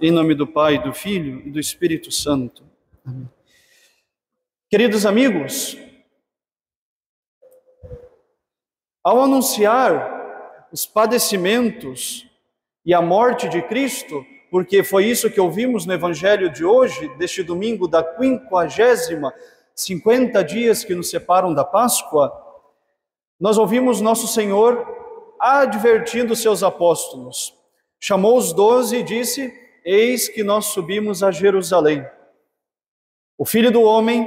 Em nome do Pai, do Filho e do Espírito Santo. Amém. Queridos amigos, ao anunciar os padecimentos e a morte de Cristo, porque foi isso que ouvimos no Evangelho de hoje, deste domingo da 50ª, 50 dias que nos separam da Páscoa, nós ouvimos nosso Senhor advertindo seus apóstolos. Chamou os 12 e disse: eis que nós subimos a Jerusalém. O Filho do Homem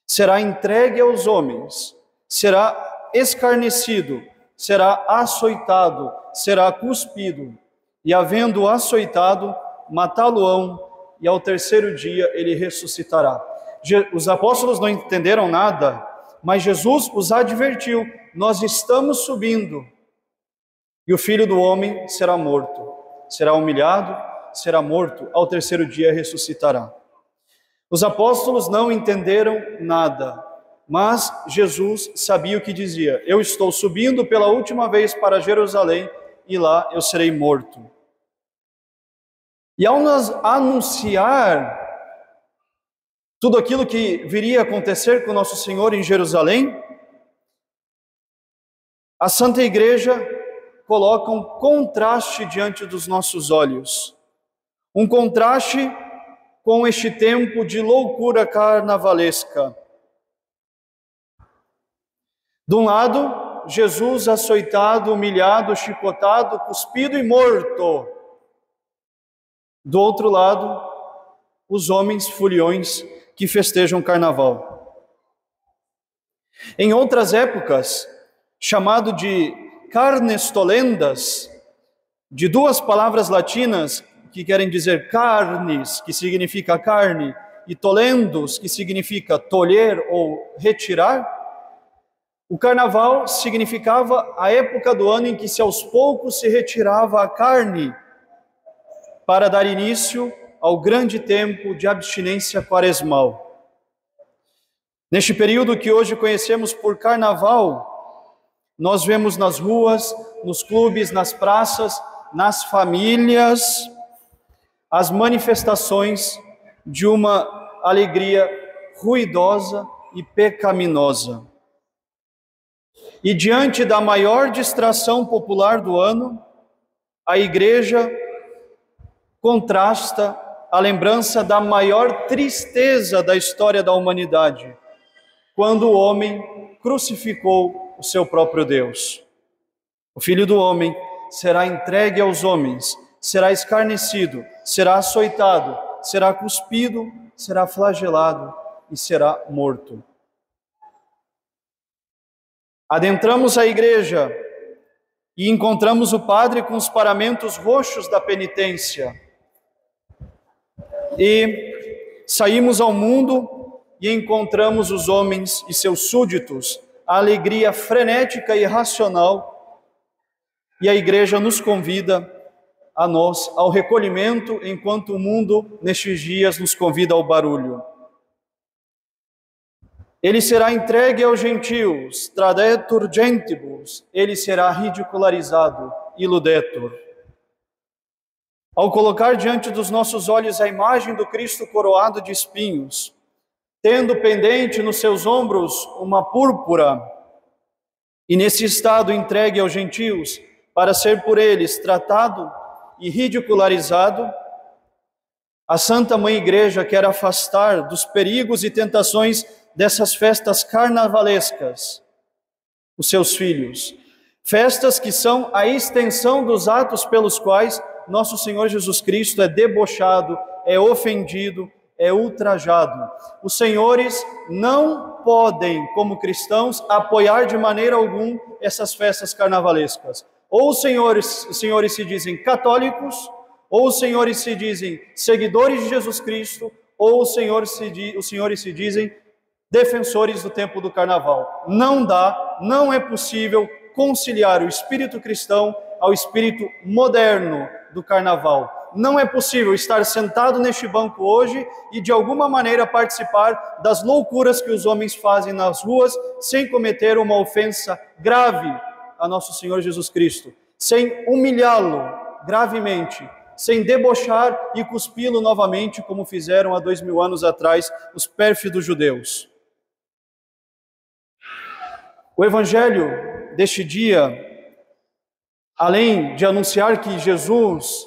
será entregue aos homens, será escarnecido, será açoitado, será cuspido, e havendo açoitado, matá-lo-ão, e ao terceiro dia ele ressuscitará. Os apóstolos não entenderam nada, mas Jesus os advertiu: nós estamos subindo, e o Filho do Homem será morto, será humilhado, será morto, ao terceiro dia ressuscitará. Os apóstolos não entenderam nada, mas Jesus sabia o que dizia: eu estou subindo pela última vez para Jerusalém, e lá eu serei morto. E ao nos anunciar tudo aquilo que viria a acontecer com nosso Senhor em Jerusalém, a Santa Igreja coloca um contraste diante dos nossos olhos. Um contraste com este tempo de loucura carnavalesca. De um lado, Jesus açoitado, humilhado, chicotado, cuspido e morto. Do outro lado, os homens furiões que festejam carnaval. Em outras épocas, chamado de carnestolendas, de duas palavras latinas que querem dizer carnes, que significa carne, e tolendos, que significa tolher ou retirar, o carnaval significava a época do ano em que aos poucos se retirava a carne para dar início ao grande tempo de abstinência quaresmal. Neste período que hoje conhecemos por carnaval, nós vemos nas ruas, nos clubes, nas praças, nas famílias, as manifestações de uma alegria ruidosa e pecaminosa. E diante da maior distração popular do ano, a Igreja contrasta a lembrança da maior tristeza da história da humanidade, quando o homem crucificou o seu próprio Deus. O Filho do Homem será entregue aos homens, será escarnecido, será açoitado, será cuspido, será flagelado e será morto. Adentramos a igreja e encontramos o padre com os paramentos roxos da penitência. E saímos ao mundo e encontramos os homens e seus súditos, a alegria frenética e irracional, e a igreja nos convida a nós ao recolhimento, enquanto o mundo nestes dias nos convida ao barulho. Ele será entregue aos gentios, tradetur gentibus, ele será ridicularizado, iludetur. Ao colocar diante dos nossos olhos a imagem do Cristo coroado de espinhos, tendo pendente nos seus ombros uma púrpura, e nesse estado entregue aos gentios, para ser por eles tratado e ridicularizado, a Santa Mãe Igreja quer afastar dos perigos e tentações dessas festas carnavalescas os seus filhos. Festas que são a extensão dos atos pelos quais nosso Senhor Jesus Cristo é debochado, é ofendido, é ultrajado. Os senhores não podem, como cristãos, apoiar de maneira alguma essas festas carnavalescas. Ou os senhores se dizem católicos, ou os senhores se dizem seguidores de Jesus Cristo, ou os senhores se dizem defensores do tempo do carnaval. Não dá, não é possível conciliar o espírito cristão ao espírito moderno do carnaval. Não é possível estar sentado neste banco hoje e de alguma maneira participar das loucuras que os homens fazem nas ruas sem cometer uma ofensa grave a nosso Senhor Jesus Cristo, sem humilhá-lo gravemente, sem debochar e cuspi-lo novamente, como fizeram há 2000 anos atrás os pérfidos judeus. O Evangelho deste dia, além de anunciar que Jesus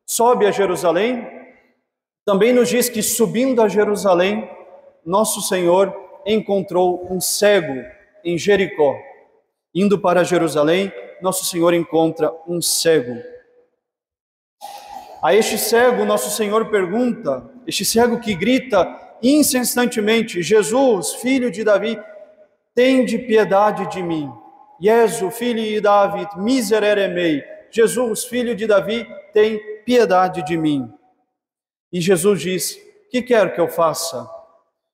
sobe a Jerusalém, também nos diz que, subindo a Jerusalém, nosso Senhor encontrou um cego em Jericó. Indo para Jerusalém, nosso Senhor encontra um cego. A este cego, nosso Senhor pergunta, este cego que grita incessantemente: Jesus, filho de Davi, tende piedade de mim. Jesu, filho de Davi, miserere mei. Jesus, filho de Davi, tem piedade de mim. E Jesus diz: que quer que eu faça?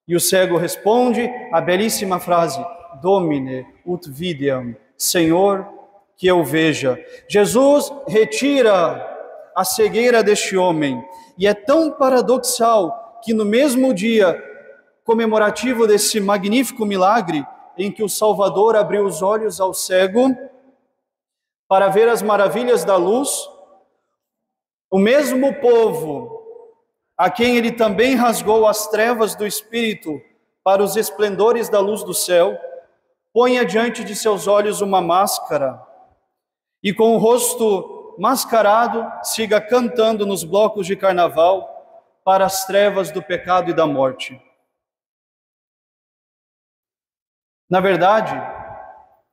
E o cego responde a belíssima frase: Domine ut videam, Senhor, que eu veja. Jesus retira a cegueira deste homem. E é tão paradoxal que no mesmo dia comemorativo desse magnífico milagre, em que o Salvador abriu os olhos ao cego para ver as maravilhas da luz, o mesmo povo a quem ele também rasgou as trevas do Espírito para os esplendores da luz do céu, ponha diante de seus olhos uma máscara e com o rosto mascarado siga cantando nos blocos de carnaval para as trevas do pecado e da morte. Na verdade,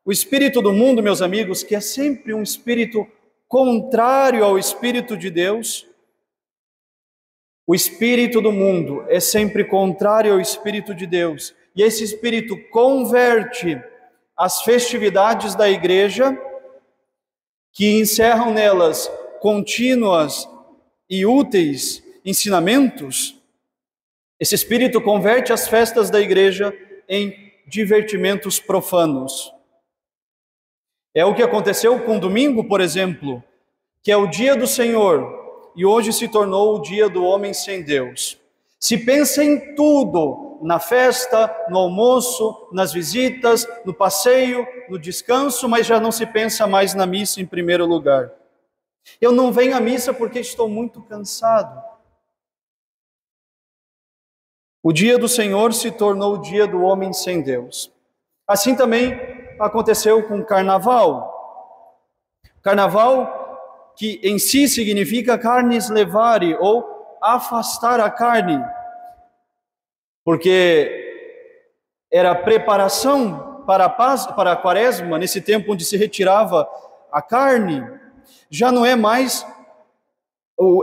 o espírito do mundo, meus amigos, que é sempre um espírito contrário ao Espírito de Deus, o espírito do mundo é sempre contrário ao Espírito de Deus, e esse espírito converte as festividades da igreja, que encerram nelas contínuas e úteis ensinamentos, esse espírito converte as festas da igreja em divertimentos profanos. É o que aconteceu com o domingo, por exemplo, que é o dia do Senhor, e hoje se tornou o dia do homem sem Deus. Se pensa em tudo, na festa, no almoço, nas visitas, no passeio, no descanso, mas já não se pensa mais na missa em primeiro lugar. Eu não venho à missa porque estou muito cansado. O dia do Senhor se tornou o dia do homem sem Deus. Assim também aconteceu com o Carnaval. Carnaval, que em si significa carnes levare, ou afastar a carne, porque era preparação para a quaresma, nesse tempo onde se retirava a carne. Já não é mais,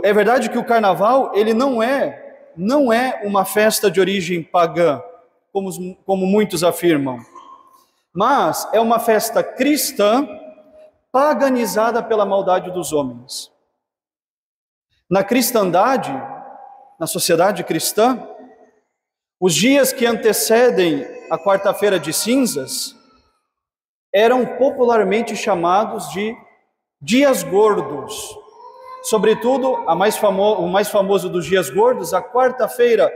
é verdade que o carnaval, ele não é uma festa de origem pagã, como muitos afirmam, mas é uma festa cristã, paganizada pela maldade dos homens. Na cristandade, na sociedade cristã, os dias que antecedem a quarta-feira de cinzas eram popularmente chamados de dias gordos. Sobretudo, o mais famoso dos dias gordos, a quarta-feira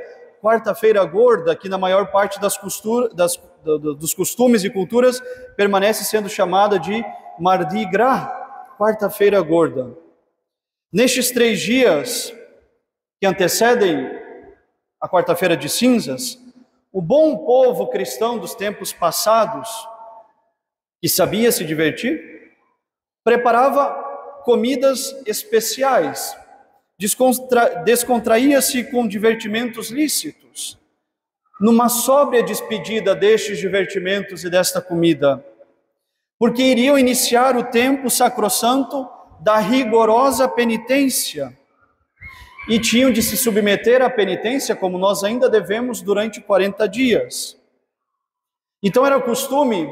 gorda, que na maior parte dos costumes e culturas permanece sendo chamada de Mardi Gras, quarta-feira gorda. Nestes 3 dias que antecedem a quarta-feira de cinzas, o bom povo cristão dos tempos passados, que sabia se divertir, preparava comidas especiais, descontraía-se com divertimentos lícitos, numa sóbria despedida destes divertimentos e desta comida, porque iriam iniciar o tempo sacrossanto da rigorosa penitência, e tinham de se submeter à penitência, como nós ainda devemos, durante 40 dias. Então era costume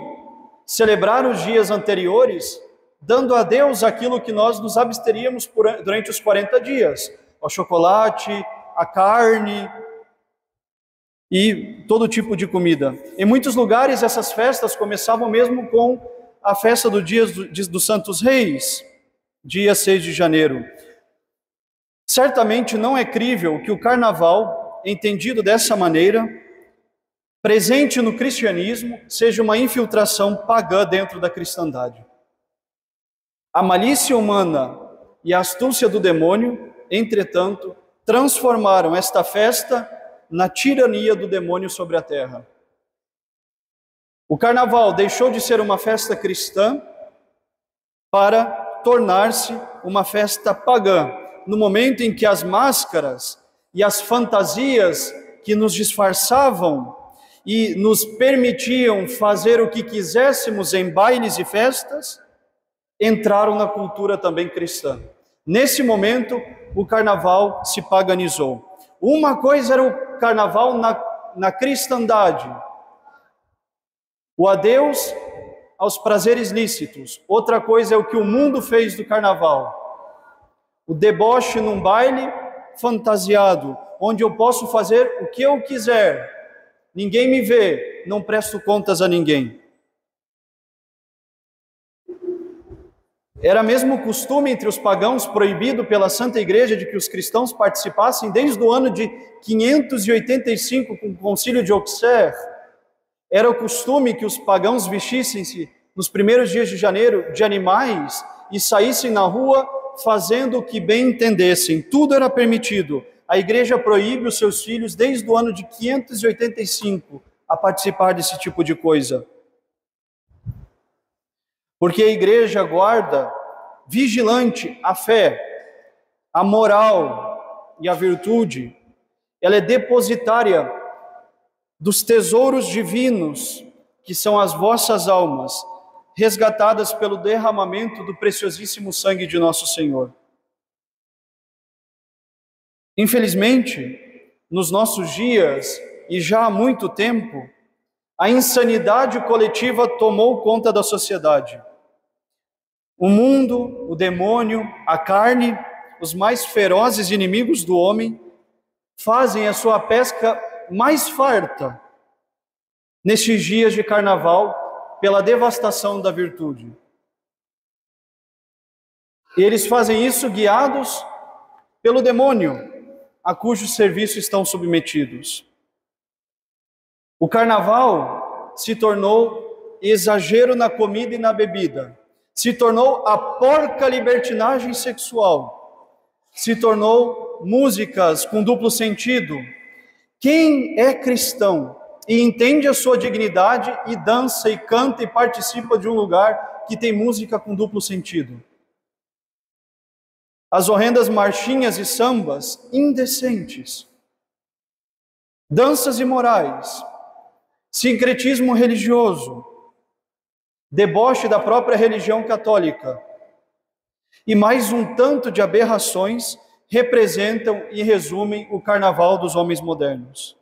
celebrar os dias anteriores, dando a Deus aquilo que nós nos absteríamos durante os 40 dias, o chocolate, a carne e todo tipo de comida. Em muitos lugares essas festas começavam mesmo com a festa do Dia dos Santos Reis, dia 6 de janeiro. Certamente não é crível que o carnaval, entendido dessa maneira, presente no cristianismo, seja uma infiltração pagã dentro da cristandade. A malícia humana e a astúcia do demônio entretanto, transformaram esta festa na tirania do demônio sobre a terra. O carnaval deixou de ser uma festa cristã para tornar-se uma festa pagã, no momento em que as máscaras e as fantasias que nos disfarçavam e nos permitiam fazer o que quiséssemos em bailes e festas, entraram na cultura também cristã. Nesse momento, o carnaval se paganizou. Uma coisa era o carnaval na cristandade, o adeus aos prazeres lícitos. Outra coisa é o que o mundo fez do carnaval. O deboche num baile fantasiado, onde eu posso fazer o que eu quiser. Ninguém me vê, não presto contas a ninguém. Era mesmo costume entre os pagãos, proibido pela Santa Igreja, de que os cristãos participassem desde o ano de 585, com o concílio de Auxerre. Era o costume que os pagãos vestissem-se nos primeiros dias de janeiro de animais e saíssem na rua fazendo o que bem entendessem. Tudo era permitido. A Igreja proíbe os seus filhos desde o ano de 585 a participar desse tipo de coisa. Porque a Igreja guarda vigilante a fé, a moral e a virtude. Ela é depositária dos tesouros divinos, que são as vossas almas, resgatadas pelo derramamento do preciosíssimo sangue de nosso Senhor. Infelizmente, nos nossos dias, e já há muito tempo, a insanidade coletiva tomou conta da sociedade. O mundo, o demônio, a carne, os mais ferozes inimigos do homem, fazem a sua pesca mais farta nestes dias de carnaval pela devastação da virtude. E eles fazem isso guiados pelo demônio, a cujo serviço estão submetidos. O carnaval se tornou exagero na comida e na bebida, se tornou a porca libertinagem sexual, se tornou músicas com duplo sentido. Quem é cristão e entende a sua dignidade e dança e canta e participa de um lugar que tem música com duplo sentido? As horrendas marchinhas e sambas indecentes, danças imorais, sincretismo religioso, deboche da própria religião católica e mais um tanto de aberrações representam e resumem o carnaval dos homens modernos.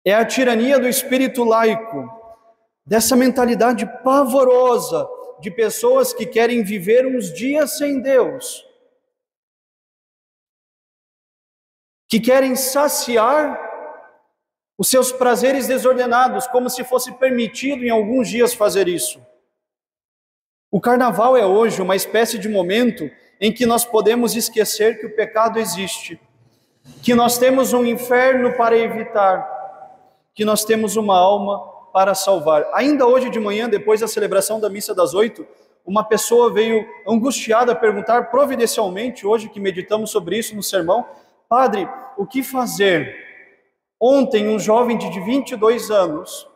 É a tirania do espírito laico, dessa mentalidade pavorosa de pessoas que querem viver uns dias sem Deus, que querem saciar os seus prazeres desordenados, como se fosse permitido em alguns dias fazer isso. O carnaval é hoje uma espécie de momento em que nós podemos esquecer que o pecado existe, que nós temos um inferno para evitar, que nós temos uma alma para salvar. Ainda hoje de manhã, depois da celebração da missa das 8, uma pessoa veio angustiada perguntar providencialmente, hoje que meditamos sobre isso no sermão: padre, o que fazer? Ontem, um jovem de 22 anos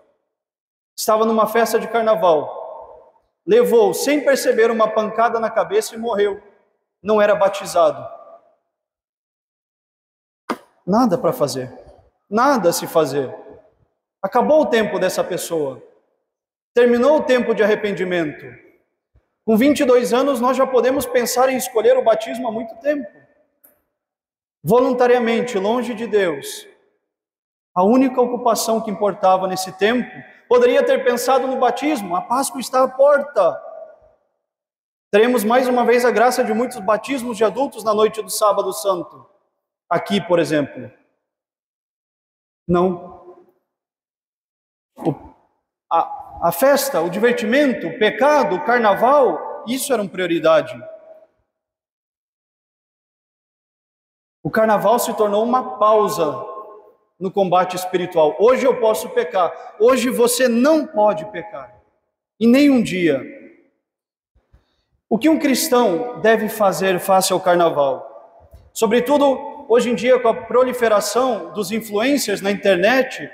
estava numa festa de carnaval, levou, sem perceber, uma pancada na cabeça e morreu. Não era batizado. Nada para fazer, nada a se fazer. Acabou o tempo dessa pessoa, terminou o tempo de arrependimento. Com 22 anos, nós já podemos pensar em escolher o batismo há muito tempo. Voluntariamente, longe de Deus. A única ocupação que importava nesse tempo, poderia ter pensado no batismo. A Páscoa está à porta. Teremos mais uma vez a graça de muitos batismos de adultos na noite do Sábado Santo. Aqui, por exemplo. Não. A festa, o divertimento, o pecado, o carnaval, isso era uma prioridade. O carnaval se tornou uma pausa no combate espiritual. Hoje eu posso pecar, hoje você não pode pecar, em nenhum dia. O que um cristão deve fazer face ao carnaval? Sobretudo, hoje em dia, com a proliferação dos influencers na internet,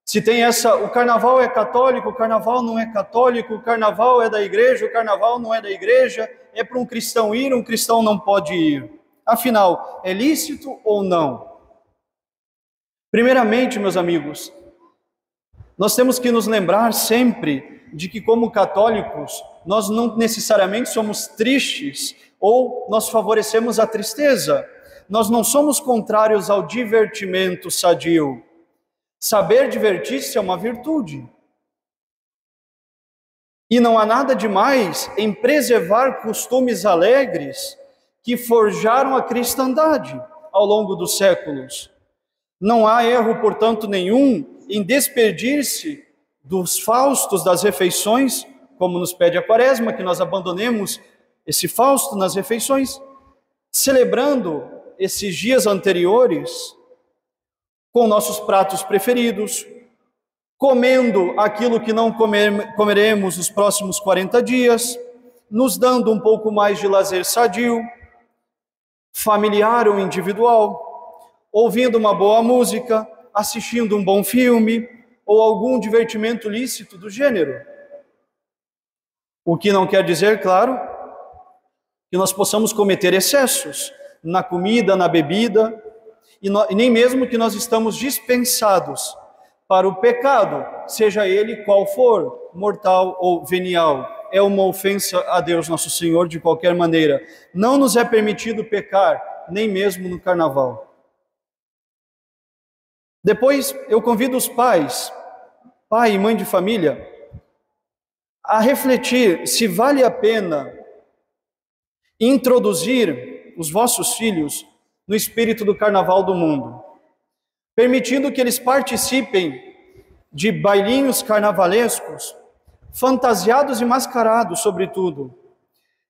se tem o carnaval é católico, o carnaval não é católico, o carnaval é da igreja, o carnaval não é da igreja, é para um cristão ir, um cristão não pode ir. Afinal, é lícito ou não? Primeiramente, meus amigos, nós temos que nos lembrar sempre de que, como católicos, nós não necessariamente somos tristes ou nós favorecemos a tristeza. Nós não somos contrários ao divertimento sadio. Saber divertir-se é uma virtude. E não há nada demais em preservar costumes alegres que forjaram a cristandade ao longo dos séculos. Não há erro, portanto, nenhum em despedir-se dos faustos das refeições, como nos pede a Quaresma, que nós abandonemos esse fausto nas refeições, celebrando esses dias anteriores com nossos pratos preferidos, comendo aquilo que não comeremos nos próximos 40 dias, nos dando um pouco mais de lazer sadio, familiar ou individual, ouvindo uma boa música, assistindo um bom filme ou algum divertimento lícito do gênero. O que não quer dizer, claro, que nós possamos cometer excessos na comida, na bebida, e nem mesmo que nós estamos dispensados para o pecado, seja ele qual for, mortal ou venial. É uma ofensa a Deus nosso Senhor de qualquer maneira. Não nos é permitido pecar, nem mesmo no carnaval. Depois, eu convido os pais, pai e mãe de família, a refletir se vale a pena introduzir os vossos filhos no espírito do carnaval do mundo, permitindo que eles participem de bailinhos carnavalescos, fantasiados e mascarados, sobretudo,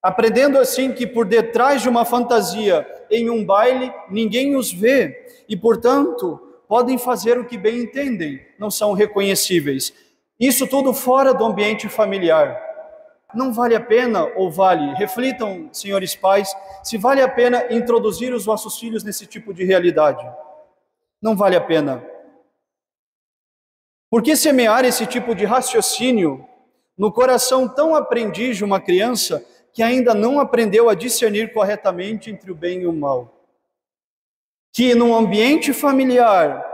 aprendendo assim que por detrás de uma fantasia em um baile, ninguém os vê e, portanto, podem fazer o que bem entendem, não são reconhecíveis. Isso tudo fora do ambiente familiar. Não vale a pena, ou vale? Reflitam, senhores pais, se vale a pena introduzir os vossos filhos nesse tipo de realidade. Não vale a pena. Por que semear esse tipo de raciocínio no coração tão aprendiz de uma criança que ainda não aprendeu a discernir corretamente entre o bem e o mal? Que num ambiente familiar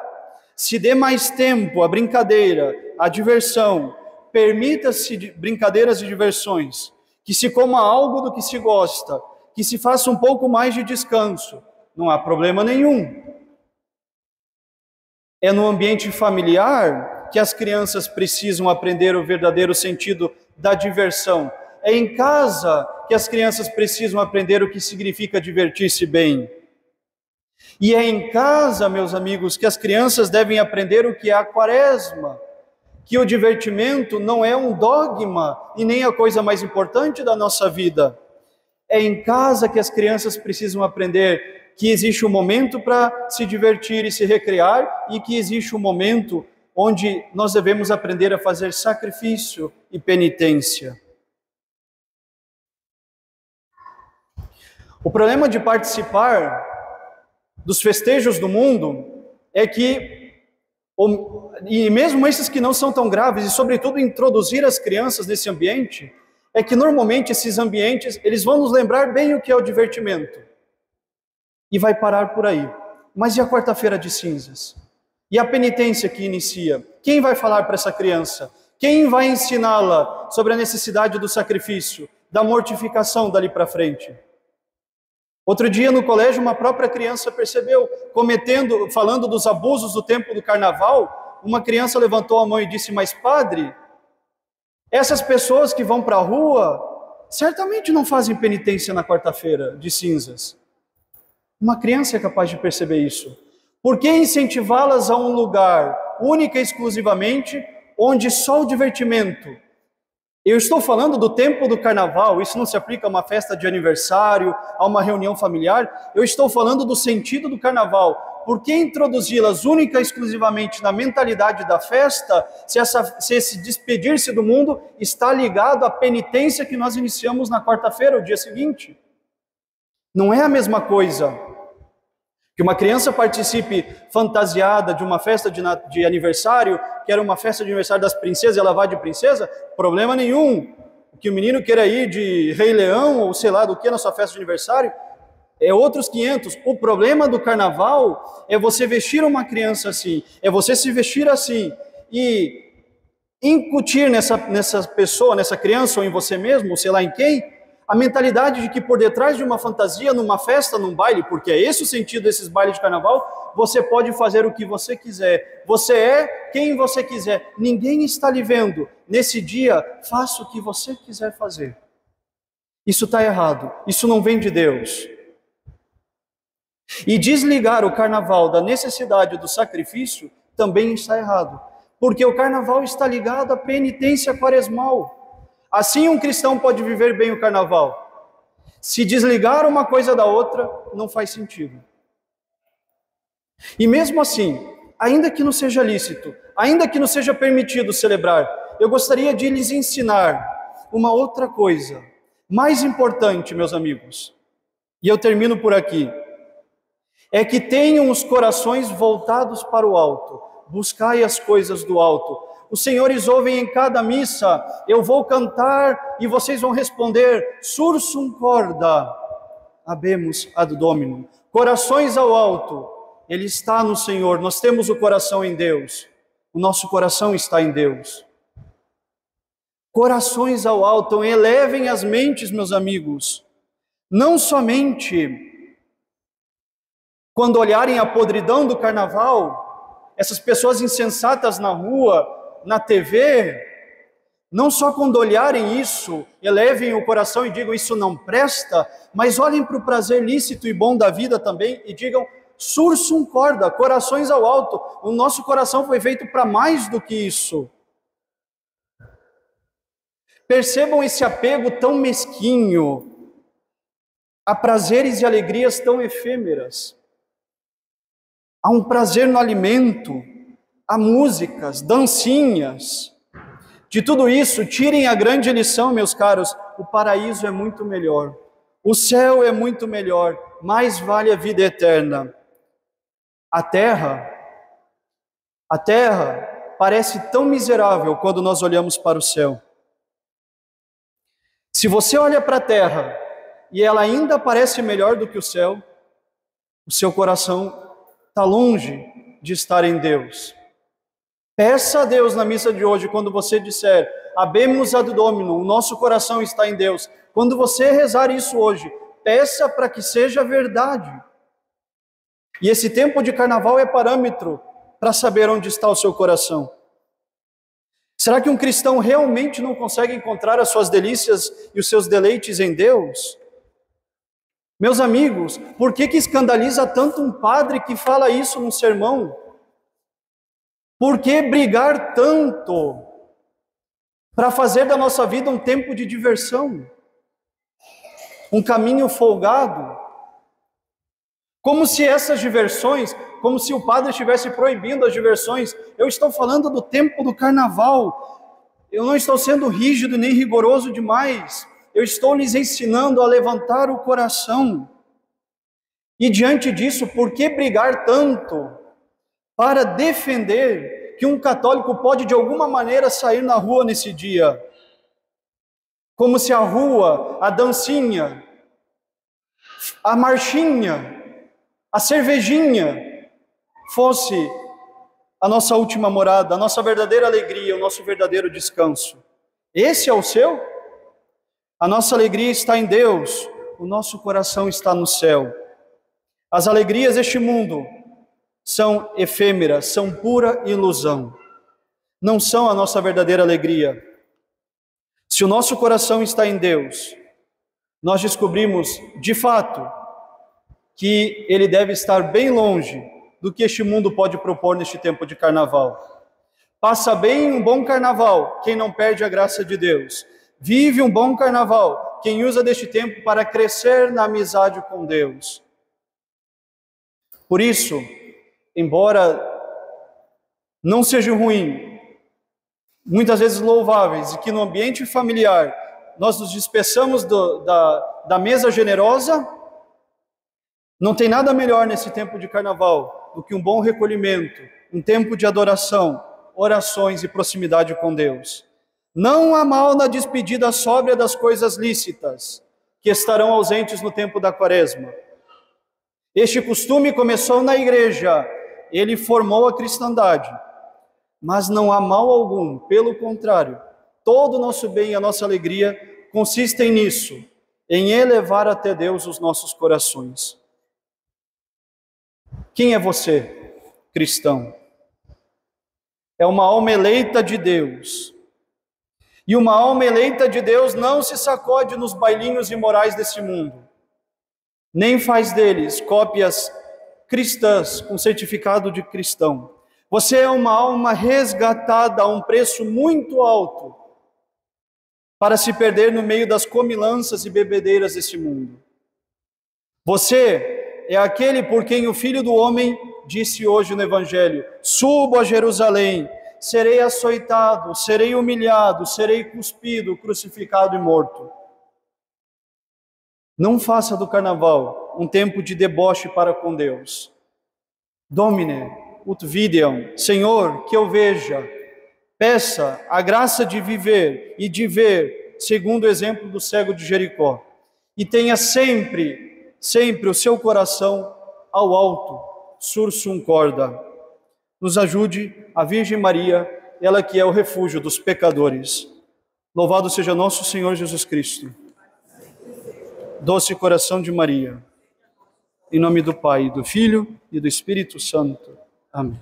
se dê mais tempo à brincadeira, à diversão, permita-se brincadeiras e diversões, que se coma algo do que se gosta, que se faça um pouco mais de descanso, não há problema nenhum. É no ambiente familiar que as crianças precisam aprender o verdadeiro sentido da diversão. É em casa que as crianças precisam aprender o que significa divertir-se bem. E é em casa, meus amigos, que as crianças devem aprender o que é a Quaresma, que o divertimento não é um dogma e nem a coisa mais importante da nossa vida. É em casa que as crianças precisam aprender que existe um momento para se divertir e se recrear e que existe um momento onde nós devemos aprender a fazer sacrifício e penitência. O problema de participar dos festejos do mundo é que, e mesmo esses que não são tão graves, e sobretudo introduzir as crianças nesse ambiente, é que normalmente esses ambientes, eles vão nos lembrar bem o que é o divertimento. E vai parar por aí. Mas e a quarta-feira de cinzas? E a penitência que inicia? Quem vai falar para essa criança? Quem vai ensiná-la sobre a necessidade do sacrifício, da mortificação dali para frente? Outro dia no colégio uma própria criança percebeu, falando dos abusos do tempo do carnaval, uma criança levantou a mão e disse: mas padre, essas pessoas que vão para a rua, certamente não fazem penitência na quarta-feira de cinzas. Uma criança é capaz de perceber isso. Por que incentivá-las a um lugar única e exclusivamente onde só o divertimento? Eu estou falando do tempo do carnaval, isso não se aplica a uma festa de aniversário, a uma reunião familiar. Eu estou falando do sentido do carnaval, por que introduzi-las única e exclusivamente na mentalidade da festa, se esse despedir-se do mundo está ligado à penitência que nós iniciamos na quarta-feira, o dia seguinte? Não é a mesma coisa que uma criança participe fantasiada de uma festa de aniversário, que era uma festa de aniversário das princesas, ela vai de princesa, problema nenhum. Que o menino queira ir de Rei Leão, ou sei lá do que, na sua festa de aniversário, é outros 500. O problema do carnaval é você vestir uma criança assim, é você se vestir assim, e incutir nessa pessoa, nessa criança, ou em você mesmo, ou sei lá em quem, a mentalidade de que por detrás de uma fantasia, numa festa, num baile, porque é esse o sentido desses bailes de carnaval, você pode fazer o que você quiser, você é quem você quiser, ninguém está lhe vendo. Nesse dia, faça o que você quiser fazer. Isso está errado, isso não vem de Deus. E desligar o carnaval da necessidade do sacrifício também está errado, porque o carnaval está ligado à penitência quaresmal. Assim um cristão pode viver bem o carnaval. Se desligar uma coisa da outra, não faz sentido. E mesmo assim, ainda que não seja lícito, ainda que não seja permitido celebrar, eu gostaria de lhes ensinar uma outra coisa, mais importante, meus amigos, e eu termino por aqui, é que tenham os corações voltados para o alto, buscai as coisas do alto. Os senhores ouvem em cada missa, eu vou cantar e vocês vão responder, sursum corda, habemus ad Dominum. Corações ao alto, Ele está no Senhor, nós temos o coração em Deus, o nosso coração está em Deus. Corações ao alto, elevem as mentes, meus amigos, não somente quando olharem a podridão do carnaval, essas pessoas insensatas na rua, na TV, não só quando olharem isso, elevem o coração e digam isso não presta, mas olhem para o prazer lícito e bom da vida também e digam sursum corda, corações ao alto, o nosso coração foi feito para mais do que isso. Percebam esse apego tão mesquinho a prazeres e alegrias tão efêmeras. Há um prazer no alimento, há músicas, dancinhas. De tudo isso, tirem a grande lição, meus caros, o paraíso é muito melhor, o céu é muito melhor, mais vale a vida eterna. A terra parece tão miserável quando nós olhamos para o céu. Se você olha para a terra e ela ainda parece melhor do que o céu, o seu coração está longe de estar em Deus. Peça a Deus na missa de hoje, quando você disser, habemus ad Dominum, o nosso coração está em Deus. Quando você rezar isso hoje, peça para que seja verdade. E esse tempo de carnaval é parâmetro para saber onde está o seu coração. Será que um cristão realmente não consegue encontrar as suas delícias e os seus deleites em Deus? Meus amigos, por que escandaliza tanto um padre que fala isso num sermão? Por que brigar tanto para fazer da nossa vida um tempo de diversão? Um caminho folgado? Como se essas diversões, como se o padre estivesse proibindo as diversões. Eu estou falando do tempo do carnaval. Eu não estou sendo rígido nem rigoroso demais. Eu estou lhes ensinando a levantar o coração. E diante disso, por que brigar tanto para defender que um católico pode de alguma maneira sair na rua nesse dia? Como se a rua, a dancinha, a marchinha, a cervejinha fosse a nossa última morada, a nossa verdadeira alegria, o nosso verdadeiro descanso. Esse é o seu? A nossa alegria está em Deus, o nosso coração está no céu. As alegrias deste mundo são efêmeras, são pura ilusão. Não são a nossa verdadeira alegria. Se o nosso coração está em Deus, nós descobrimos, de fato, que ele deve estar bem longe do que este mundo pode propor neste tempo de carnaval. Passa bem um bom carnaval quem não perde a graça de Deus. Vive um bom carnaval quem usa deste tempo para crescer na amizade com Deus. Por isso, embora não sejam ruins, muitas vezes louváveis, e que no ambiente familiar nós nos despeçamos da mesa generosa, não tem nada melhor nesse tempo de carnaval do que um bom recolhimento, um tempo de adoração, orações e proximidade com Deus. Não há mal na despedida sóbria das coisas lícitas, que estarão ausentes no tempo da Quaresma. Este costume começou na igreja, ele formou a cristandade, mas não há mal algum, pelo contrário, todo o nosso bem e a nossa alegria consistem nisso, em elevar até Deus os nossos corações. Quem é você, cristão? É uma alma eleita de Deus. E uma alma eleita de Deus não se sacode nos bailinhos imorais desse mundo, nem faz deles cópias cristãs com certificado de cristão. Você é uma alma resgatada a um preço muito alto para se perder no meio das comilanças e bebedeiras desse mundo. Você é aquele por quem o Filho do Homem disse hoje no Evangelho: subo a Jerusalém, serei açoitado, serei humilhado, serei cuspido, crucificado e morto. Não faça do carnaval um tempo de deboche para com Deus. Domine ut videam, Senhor, que eu veja. Peça a graça de viver e de ver, segundo o exemplo do cego de Jericó. E tenha sempre o seu coração ao alto, sursum corda. Nos ajude a Virgem Maria, ela que é o refúgio dos pecadores. Louvado seja nosso Senhor Jesus Cristo. Doce coração de Maria. Em nome do Pai, do Filho e do Espírito Santo. Amém.